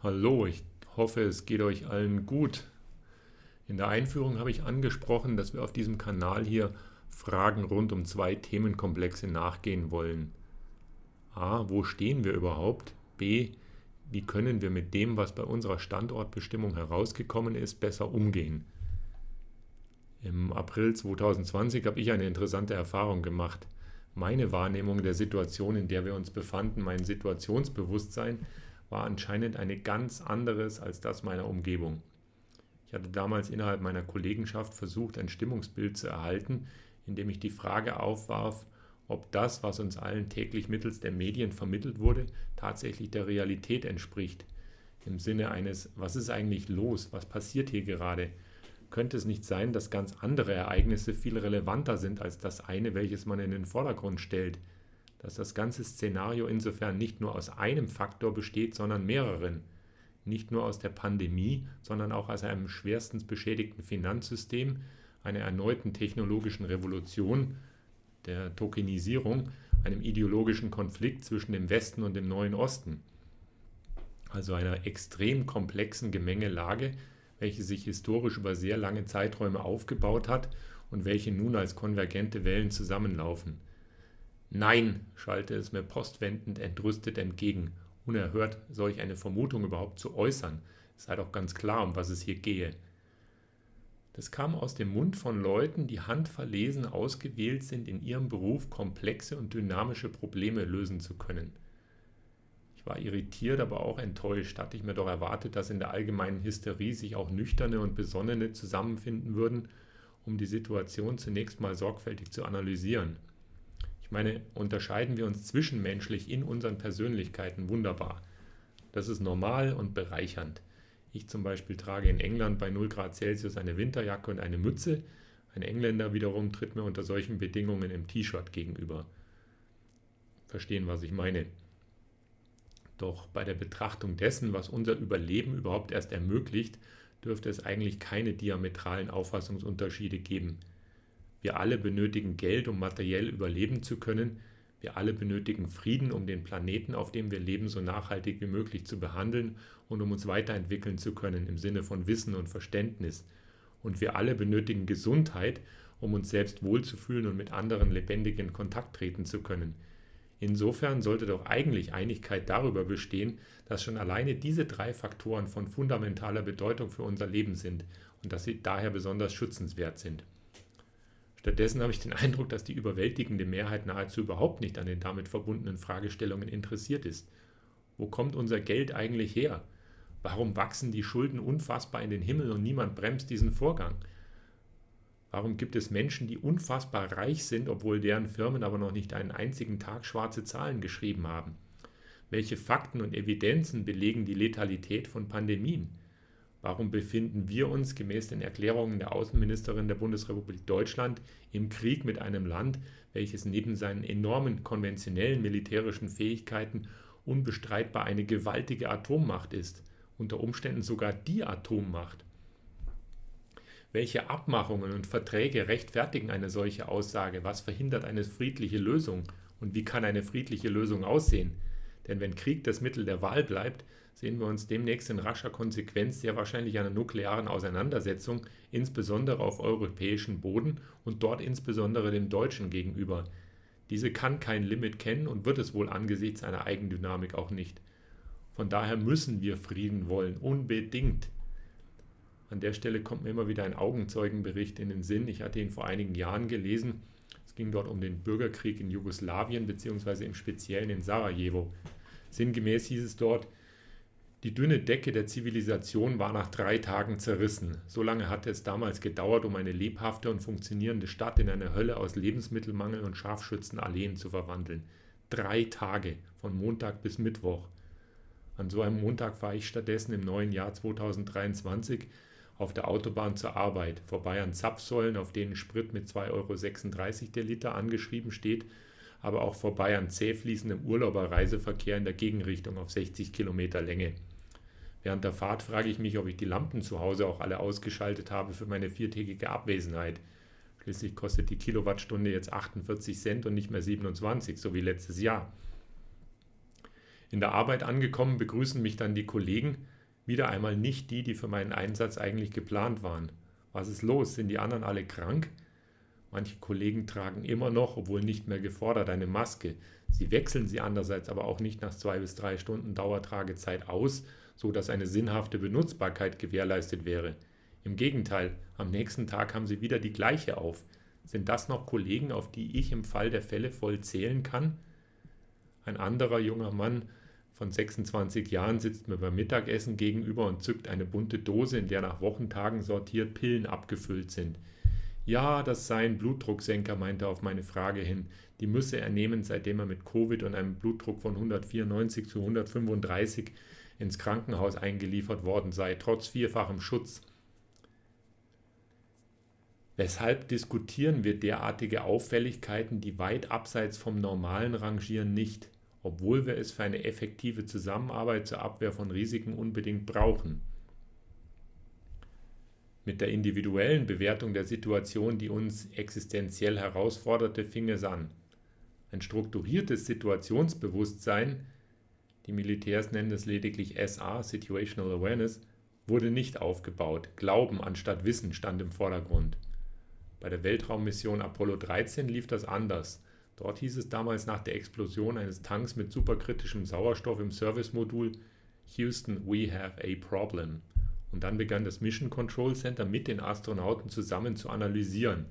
Hallo, ich hoffe, es geht euch allen gut. In der Einführung habe ich angesprochen, dass wir auf diesem Kanal hier Fragen rund um zwei Themenkomplexe nachgehen wollen. A, wo stehen wir überhaupt? B, wie können wir mit dem, was bei unserer Standortbestimmung herausgekommen ist, besser umgehen? Im April 2020 habe ich eine interessante Erfahrung gemacht. Meine Wahrnehmung der Situation, in der wir uns befanden, mein Situationsbewusstsein, war anscheinend eine ganz anderes als das meiner Umgebung. Ich hatte damals innerhalb meiner Kollegenschaft versucht, ein Stimmungsbild zu erhalten, indem ich die Frage aufwarf, ob das, was uns allen täglich mittels der Medien vermittelt wurde, tatsächlich der Realität entspricht. Im Sinne eines, was ist eigentlich los? Was passiert hier gerade? Könnte es nicht sein, dass ganz andere Ereignisse viel relevanter sind als das eine, welches man in den Vordergrund stellt? Dass das ganze Szenario insofern nicht nur aus einem Faktor besteht, sondern mehreren. Nicht nur aus der Pandemie, sondern auch aus einem schwerstens beschädigten Finanzsystem, einer erneuten technologischen Revolution, der Tokenisierung, einem ideologischen Konflikt zwischen dem Westen und dem neuen Osten. Also einer extrem komplexen Gemengelage, welche sich historisch über sehr lange Zeiträume aufgebaut hat und welche nun als konvergente Wellen zusammenlaufen. Nein, schallte es mir postwendend entrüstet entgegen. Unerhört, solch eine Vermutung überhaupt zu äußern. Es sei doch ganz klar, um was es hier gehe. Das kam aus dem Mund von Leuten, die handverlesen ausgewählt sind, in ihrem Beruf komplexe und dynamische Probleme lösen zu können. Ich war irritiert, aber auch enttäuscht. Hatte ich mir doch erwartet, dass in der allgemeinen Hysterie sich auch Nüchterne und Besonnene zusammenfinden würden, um die Situation zunächst mal sorgfältig zu analysieren. Ich meine, unterscheiden wir uns zwischenmenschlich in unseren Persönlichkeiten wunderbar. Das ist normal und bereichernd. Ich zum Beispiel trage in England bei 0 Grad Celsius eine Winterjacke und eine Mütze. Ein Engländer wiederum tritt mir unter solchen Bedingungen im T-Shirt gegenüber. Verstehen, was ich meine. Doch bei der Betrachtung dessen, was unser Überleben überhaupt erst ermöglicht, dürfte es eigentlich keine diametralen Auffassungsunterschiede geben. Wir alle benötigen Geld, um materiell überleben zu können. Wir alle benötigen Frieden, um den Planeten, auf dem wir leben, so nachhaltig wie möglich zu behandeln und um uns weiterentwickeln zu können im Sinne von Wissen und Verständnis. Und wir alle benötigen Gesundheit, um uns selbst wohlzufühlen und mit anderen lebendig in Kontakt treten zu können. Insofern sollte doch eigentlich Einigkeit darüber bestehen, dass schon alleine diese drei Faktoren von fundamentaler Bedeutung für unser Leben sind und dass sie daher besonders schützenswert sind. Stattdessen habe ich den Eindruck, dass die überwältigende Mehrheit nahezu überhaupt nicht an den damit verbundenen Fragestellungen interessiert ist. Wo kommt unser Geld eigentlich her? Warum wachsen die Schulden unfassbar in den Himmel und niemand bremst diesen Vorgang? Warum gibt es Menschen, die unfassbar reich sind, obwohl deren Firmen aber noch nicht einen einzigen Tag schwarze Zahlen geschrieben haben? Welche Fakten und Evidenzen belegen die Letalität von Pandemien? Warum befinden wir uns gemäß den Erklärungen der Außenministerin der Bundesrepublik Deutschland im Krieg mit einem Land, welches neben seinen enormen konventionellen militärischen Fähigkeiten unbestreitbar eine gewaltige Atommacht ist, unter Umständen sogar die Atommacht? Welche Abmachungen und Verträge rechtfertigen eine solche Aussage? Was verhindert eine friedliche Lösung? Und wie kann eine friedliche Lösung aussehen? Denn wenn Krieg das Mittel der Wahl bleibt, sehen wir uns demnächst in rascher Konsequenz sehr wahrscheinlich einer nuklearen Auseinandersetzung, insbesondere auf europäischem Boden und dort insbesondere dem Deutschen gegenüber. Diese kann kein Limit kennen und wird es wohl angesichts einer Eigendynamik auch nicht. Von daher müssen wir Frieden wollen, unbedingt. An der Stelle kommt mir immer wieder ein Augenzeugenbericht in den Sinn. Ich hatte ihn vor einigen Jahren gelesen. Es ging dort um den Bürgerkrieg in Jugoslawien bzw. im Speziellen in Sarajevo. Sinngemäß hieß es dort, die dünne Decke der Zivilisation war nach 3 Tagen zerrissen. So lange hatte es damals gedauert, um eine lebhafte und funktionierende Stadt in eine Hölle aus Lebensmittelmangel und Scharfschützenalleen zu verwandeln. 3 Tage, von Montag bis Mittwoch. An so einem Montag fahre ich stattdessen im neuen Jahr 2023 auf der Autobahn zur Arbeit, vorbei an Zapfsäulen, auf denen Sprit mit 2,36 € der Liter angeschrieben steht, aber auch vorbei an zäh fließendem Urlauberreiseverkehr in der Gegenrichtung auf 60 Kilometer Länge. Während der Fahrt frage ich mich, ob ich die Lampen zu Hause auch alle ausgeschaltet habe für meine 4-tägige Abwesenheit. Schließlich kostet die Kilowattstunde jetzt 48 Cent und nicht mehr 27, so wie letztes Jahr. In der Arbeit angekommen begrüßen mich dann die Kollegen, wieder einmal nicht die, die für meinen Einsatz eigentlich geplant waren. Was ist los? Sind die anderen alle krank? Manche Kollegen tragen immer noch, obwohl nicht mehr gefordert, eine Maske. Sie wechseln sie andererseits aber auch nicht nach 2 bis 3 Stunden Dauertragezeit aus, so dass eine sinnhafte Benutzbarkeit gewährleistet wäre. Im Gegenteil, am nächsten Tag haben sie wieder die gleiche auf. Sind das noch Kollegen, auf die ich im Fall der Fälle voll zählen kann? Ein anderer junger Mann von 26 Jahren sitzt mir beim Mittagessen gegenüber und zückt eine bunte Dose, in der nach Wochentagen sortiert Pillen abgefüllt sind. Ja, das seien Blutdrucksenker, meinte er auf meine Frage hin. Die müsse er nehmen, seitdem er mit Covid und einem Blutdruck von 194 zu 135 ins Krankenhaus eingeliefert worden sei, trotz vierfachem Schutz. Weshalb diskutieren wir derartige Auffälligkeiten, die weit abseits vom Normalen rangieren, nicht, obwohl wir es für eine effektive Zusammenarbeit zur Abwehr von Risiken unbedingt brauchen? Mit der individuellen Bewertung der Situation, die uns existenziell herausforderte, fing es an. Ein strukturiertes Situationsbewusstsein, die Militärs nennen es lediglich SA, Situational Awareness, wurde nicht aufgebaut. Glauben anstatt Wissen stand im Vordergrund. Bei der Weltraummission Apollo 13 lief das anders. Dort hieß es damals nach der Explosion eines Tanks mit superkritischem Sauerstoff im Servicemodul: Houston, we have a problem. Und dann begann das Mission Control Center mit den Astronauten zusammen zu analysieren.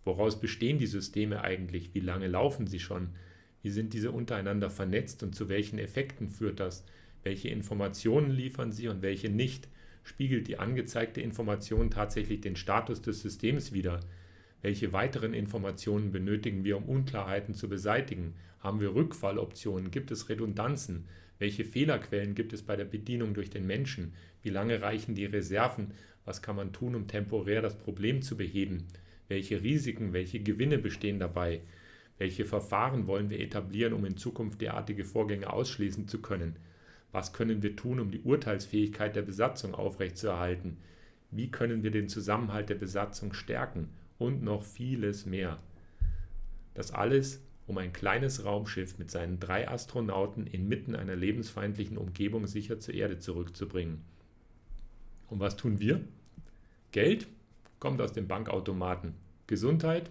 Woraus bestehen die Systeme eigentlich? Wie lange laufen sie schon? Wie sind diese untereinander vernetzt und zu welchen Effekten führt das? Welche Informationen liefern sie und welche nicht? Spiegelt die angezeigte Information tatsächlich den Status des Systems wider? Welche weiteren Informationen benötigen wir, um Unklarheiten zu beseitigen? Haben wir Rückfalloptionen? Gibt es Redundanzen? Welche Fehlerquellen gibt es bei der Bedienung durch den Menschen? Wie lange reichen die Reserven? Was kann man tun, um temporär das Problem zu beheben? Welche Risiken, welche Gewinne bestehen dabei? Welche Verfahren wollen wir etablieren, um in Zukunft derartige Vorgänge ausschließen zu können? Was können wir tun, um die Urteilsfähigkeit der Besatzung aufrechtzuerhalten? Wie können wir den Zusammenhalt der Besatzung stärken? Und noch vieles mehr. Das alles, um ein kleines Raumschiff mit seinen 3 Astronauten inmitten einer lebensfeindlichen Umgebung sicher zur Erde zurückzubringen. Und was tun wir? Geld kommt aus dem Bankautomaten. Gesundheit?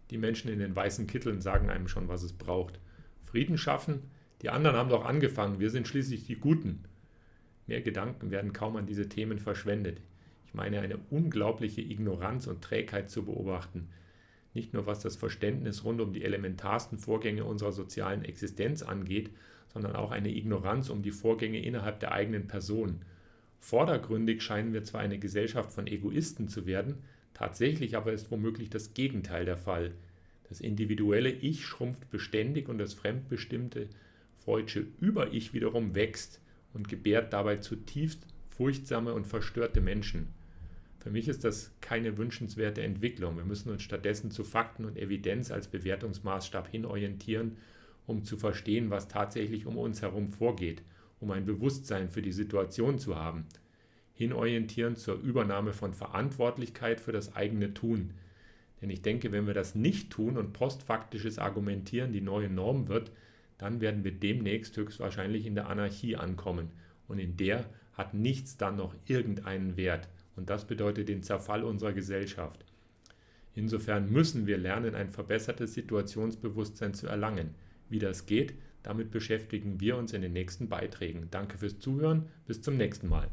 Die Menschen in den weißen Kitteln sagen einem schon, was es braucht. Frieden schaffen? Die anderen haben doch angefangen, wir sind schließlich die Guten. Mehr Gedanken werden kaum an diese Themen verschwendet. Ich meine, eine unglaubliche Ignoranz und Trägheit zu beobachten. Nicht nur was das Verständnis rund um die elementarsten Vorgänge unserer sozialen Existenz angeht, sondern auch eine Ignoranz um die Vorgänge innerhalb der eigenen Person. Vordergründig scheinen wir zwar eine Gesellschaft von Egoisten zu werden, tatsächlich aber ist womöglich das Gegenteil der Fall. Das individuelle Ich schrumpft beständig und das fremdbestimmte Freudsche Über-Ich wiederum wächst und gebärt dabei zutiefst furchtsame und verstörte Menschen. Für mich ist das keine wünschenswerte Entwicklung. Wir müssen uns stattdessen zu Fakten und Evidenz als Bewertungsmaßstab hinorientieren, um zu verstehen, was tatsächlich um uns herum vorgeht, um ein Bewusstsein für die Situation zu haben. Hinorientieren zur Übernahme von Verantwortlichkeit für das eigene Tun. Denn ich denke, wenn wir das nicht tun und postfaktisches Argumentieren die neue Norm wird, dann werden wir demnächst höchstwahrscheinlich in der Anarchie ankommen. Und in der hat nichts dann noch irgendeinen Wert. Und das bedeutet den Zerfall unserer Gesellschaft. Insofern müssen wir lernen, ein verbessertes Situationsbewusstsein zu erlangen. Wie das geht, damit beschäftigen wir uns in den nächsten Beiträgen. Danke fürs Zuhören, bis zum nächsten Mal.